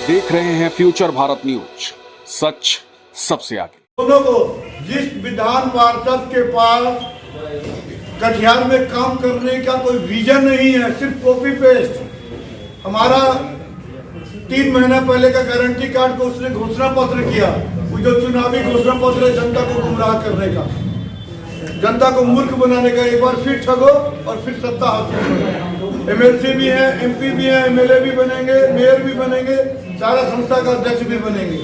देख रहे हैं फ्यूचर भारत न्यूज, सच सबसे आगे। दोनों को जिस विधान पार्षद के पास कटिहार में काम करने का कोई विजन नहीं है, सिर्फ कॉपी पेस्ट। हमारा 3 महीना पहले का गारंटी कार्ड को उसने घोषणा पत्र किया, वो जो चुनावी घोषणा पत्र है जनता को गुमराह करने का, जनता को मूर्ख बनाने का। एक बार फिर ठगो और फिर सत्ता हासिल करो। एमएलसी भी है, एमपी भी है, एमएलए भी बनेंगे, मेयर भी बनेंगे, सारा संस्था का अध्यक्ष भी बनेंगे।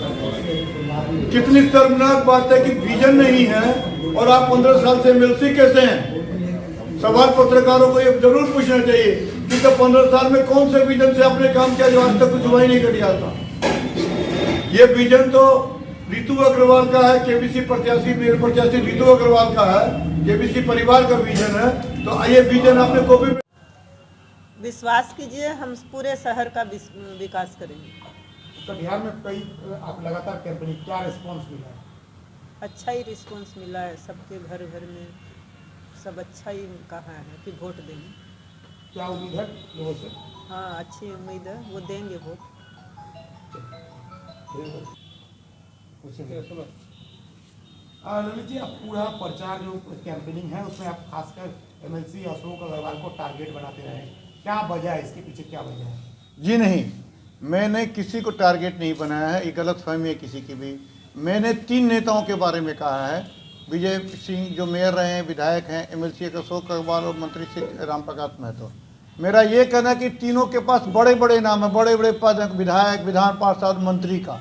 कितनी शर्मनाक बात है कि विजन नहीं है और आप 15 साल से एमएलसी कैसे हैं? सवाल पत्रकारों को ये जरूर पूछना चाहिए कि तो 15 साल में कौन से विजन से आपने काम किया जो आज तक कुछ हुआ ही नहीं कटिहार था। ये विजन तो रितु अग्रवाल का है, केबीसी प्रत्याशी, मेयर प्रत्याशी रितु अग्रवाल का है, केबीसी परिवार का विजन है। तो ये विजन आपने कॉपी। विश्वास कीजिए, हम पूरे शहर का विकास करेंगे। कटिहार में कई आप लगातार कैंपेनिंग, क्या रिस्पांस मिला है? अच्छा ही रिस्पांस मिला है, सबके घर घर में सब अच्छा ही कहा है कि वोट देंगे। क्या उम्मीद है लोगों से? हाँ, अच्छी उम्मीद है, वो देंगे वोट। ललित जी, आप पूरा प्रचार जो कैंपेनिंग है उसमें आप खासकर एमएलसी अशोक अग्रवाल को टारगेट बनाते रहे, क्या वजह है? इसके पीछे क्या वजह है? जी नहीं, मैंने किसी को टारगेट नहीं बनाया है, ये गलतफहमी है किसी की भी। मैंने 3 नेताओं के बारे में कहा है, विजय सिंह जो मेयर रहे हैं, विधायक हैं, एमएलसी अशोक अग्रवाल और मंत्री श्री राम प्रकाश महतो। मेरा ये कहना है कि तीनों के पास बड़े बड़े नाम हैं, बड़े बड़े पद हैं, विधायक, विधान पार्षद, मंत्री का,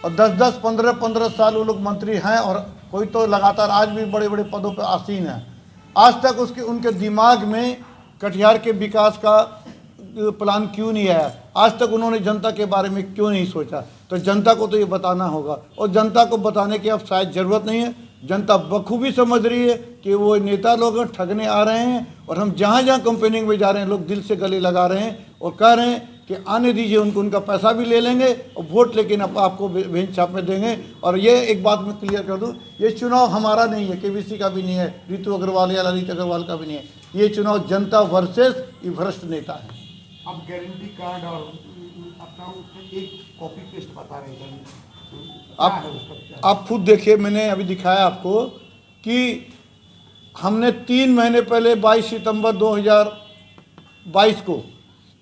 और 10-10, 15-15 साल वो लोग मंत्री हैं और कोई तो लगातार आज भी बड़े बड़े पदों पर आसीन है। आज तक उनके दिमाग में कटिहार के विकास का प्लान क्यों नहीं आया? आज तक उन्होंने जनता के बारे में क्यों नहीं सोचा? तो जनता को तो ये बताना होगा, और जनता को बताने की अब शायद ज़रूरत नहीं है। जनता बखूबी समझ रही है कि वो नेता लोग ठगने आ रहे हैं, और हम जहाँ जहाँ कंपेनिंग में जा रहे हैं लोग दिल से गले लगा रहे हैं और कह रहे हैं कि आने दीजिए उनको, उनका पैसा भी ले लेंगे और वोट लेकिन आपको बेंच छाप में देंगे। और ये एक बात मैं क्लियर कर दूं, ये चुनाव हमारा नहीं है, केबीसी का भी नहीं है, रितु अग्रवाल या ललित अग्रवाल का भी नहीं है। ये चुनाव जनता वर्सेस ये भ्रष्ट नेता है। अब गारंटी कार्ड और अपना उसमें एक कॉपी पेस्ट बता रहे हैं, आप खुद देखिए, मैंने अभी दिखाया आपको कि हमने 3 महीने पहले 22 सितंबर 2022 को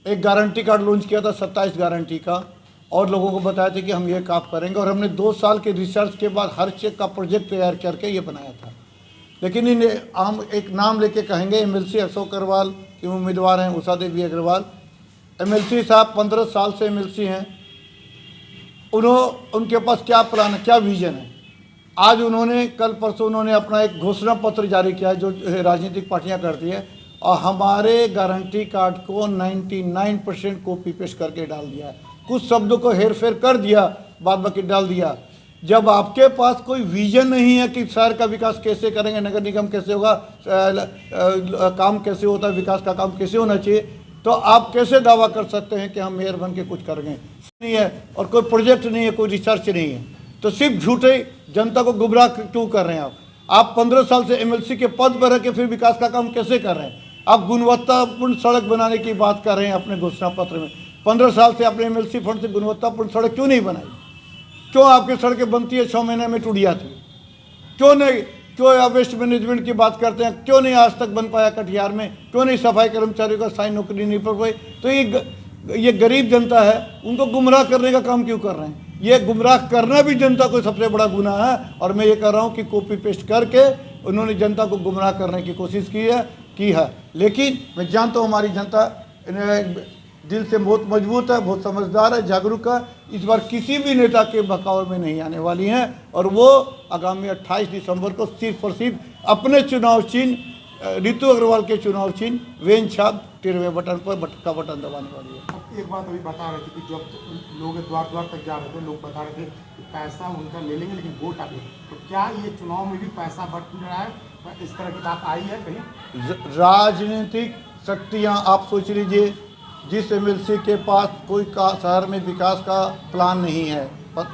एक गारंटी कार्ड लॉन्च किया था, 27 गारंटी का, और लोगों को बताया था कि हम ये काम करेंगे, और हमने 2 साल के रिसर्च के बाद हर चीज़ का प्रोजेक्ट तैयार करके ये बनाया था। लेकिन इन्हें हम एक नाम लेके कहेंगे, एमएलसी अशोक अग्रवाल के उम्मीदवार हैं उषा देवी अग्रवाल। एमएलसी साहब 15 साल से एमएलसी हैं, उनके पास क्या प्लान है, क्या विजन है? आज उन्होंने कल परसों उन्होंने अपना एक घोषणा पत्र जारी किया है जो राजनीतिक पार्टियां करती है, और हमारे गारंटी कार्ड को 99% कॉपी पेस्ट करके डाल दिया है। कुछ शब्दों को हेर फेर कर दिया, बाद बाकी डाल दिया। जब आपके पास कोई विजन नहीं है कि शहर का विकास कैसे करेंगे, नगर निगम कैसे होगा, काम कैसे होता है, विकास का काम कैसे होना चाहिए, तो आप कैसे दावा कर सकते हैं कि हम मेयर बन के कुछ करेंगे? नहीं है, और कोई प्रोजेक्ट नहीं है, कोई रिसर्च नहीं है, तो सिर्फ झूठे जनता को गुमराह क्यों कर रहे हैं आप 15 साल से एमएलसी के पद पर रह के फिर विकास का काम कैसे कर रहे हैं? आप गुणवत्तापूर्ण सड़क बनाने की बात कर रहे हैं अपने घोषणा पत्र में। 15 साल से आपने एमएलसी फंड से गुणवत्तापूर्ण सड़क क्यों नहीं बनाई? क्यों आपकी सड़कें बनती है 6 महीने में टूट जाती है? क्यों नहीं? क्यों आप वेस्ट मैनेजमेंट की बात करते हैं, क्यों नहीं आज तक बन पाया कटिहार में? क्यों नहीं सफाई कर्मचारियों का स्थायी नौकरी नहीं पड़ पाई? तो ये गरीब जनता है, उनको गुमराह करने का काम क्यों कर रहे हैं? ये गुमराह करना भी जनता को सबसे बड़ा गुनाह है, और मैं ये कह रहा हूँ कि कॉपी पेस्ट करके उन्होंने जनता को गुमराह करने की कोशिश की है। लेकिन मैं जानता हूँ हमारी जनता दिल से बहुत मजबूत है, बहुत समझदार है, जागरूक है। इस बार किसी भी नेता के बहकावे में नहीं आने वाली हैं, और वो आगामी 28 दिसंबर को सिर्फ और सिर्फ अपने चुनाव चिन्ह, रितु अग्रवाल के चुनाव चिन्ह वेन छाप 13वें बटन पर का बटन दबाने वाली है। अब एक बात अभी बता रहे थे कि जब लोग द्वार द्वार तक जा रहे थे, लोग बता रहे थे कि पैसा उनका ले लेंगे लेकिन वोट आगे, तो क्या ये चुनाव में भी पैसा बट रहा है? इस तरह की बात आई है कहीं? राजनीतिक शक्तियाँ, आप सोच लीजिए, जिस एमएलसी के पास कोई शहर में विकास का प्लान नहीं है,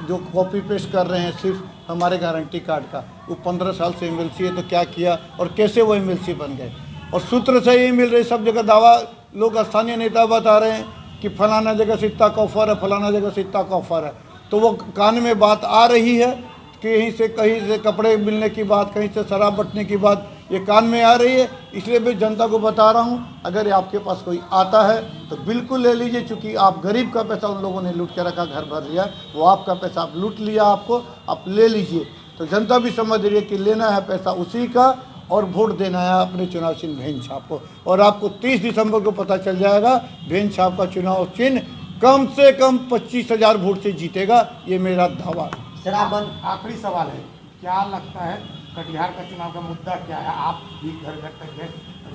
जो कॉपी पेस्ट कर रहे हैं सिर्फ हमारे गारंटी कार्ड का, वो 15 साल से एमएलसी है, तो क्या किया और कैसे वो एमएलसी बन गए? और सूत्र से ही मिल रही, सब जगह दावा लोग स्थानीय नेता बता रहे हैं कि फलाना जगह से इतना का ऑफर है, फलाना जगह से इतना का ऑफर है, तो वो कान में बात आ रही है कि कहीं से कपड़े मिलने की बात, कहीं से शराब बंटने की बात ये कान में आ रही है। इसलिए मैं जनता को बता रहा हूँ, अगर आपके पास कोई आता है तो बिल्कुल ले लीजिए, चूँकि आप गरीब का पैसा उन लोगों ने लूट के रखा, घर भर लिया, वो आपका पैसा आप लूट लिया, आपको आप ले लीजिए। तो जनता भी समझ रही है कि लेना है पैसा उसी का और वोट देना है अपने चुनाव चिन्ह भेन छाप को। और आपको 30 दिसंबर को पता चल जाएगा भेन छाप का चुनाव चिन्ह कम से कम 25,000 वोट से जीतेगा, ये मेरा दावा है। शराबबंद आखिरी सवाल है, क्या लगता है कटिहार का चुनाव का मुद्दा क्या है? आप भी घर घर तक गए,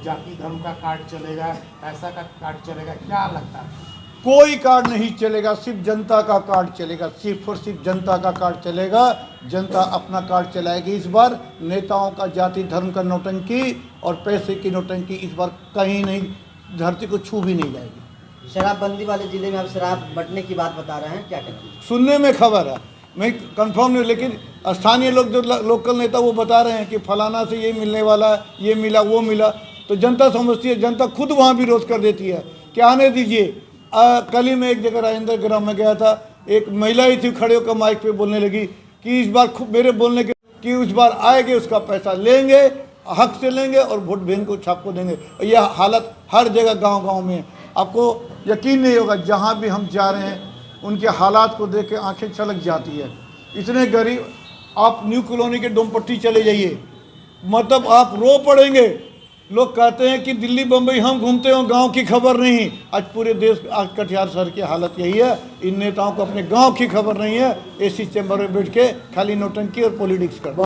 जाति धर्म का कार्ड चलेगा, पैसा का कार्ड चलेगा, क्या लगता है? कोई कार्ड नहीं चलेगा, सिर्फ जनता का कार्ड चलेगा, सिर्फ और सिर्फ जनता का कार्ड चलेगा। जनता अपना कार्ड चलाएगी इस बार। नेताओं का जाति धर्म का नौटंकी और पैसे की नौटंकी इस बार कहीं नहीं, धरती को छू भी नहीं जाएगी। शराबबंदी वाले जिले में आप शराब बंटने की बात बता रहे हैं, क्या कहते हैं? सुनने में खबर है, मैं कंफर्म नहीं, लेकिन स्थानीय लोग जो लोकल नेता वो बता रहे हैं कि फलाना से ये मिलने वाला है, ये मिला वो मिला, तो जनता समझती है, जनता खुद वहाँ विरोध कर देती है कि आने दीजिए। कल ही मैं एक जगह राजेंद्र ग्राम में गया था, एक महिला ही थी, खड़े होकर माइक पे बोलने लगी कि इस बार मेरे बोलने के कि उस बार आएंगे, उसका पैसा लेंगे, हक से लेंगे और वोट बैंक को छाप को देंगे। यह हालत हर जगह गांव-गांव में है। आपको यकीन नहीं होगा, जहां भी हम जा रहे हैं उनके हालात को देख के आंखें छलक जाती है। इतने गरीब, आप न्यू कॉलोनी के डोमपट्टी चले जाइए, मतलब आप रो पड़ेंगे। लोग कहते हैं कि दिल्ली बम्बई हम घूमते हो, गांव की खबर नहीं। आज पूरे देश, आज कटिहार शहर की हालत यही है। इन नेताओं को अपने गांव की खबर नहीं है, एसी चैम्बर में बैठ के खाली नौटंकी और पॉलिटिक्स कर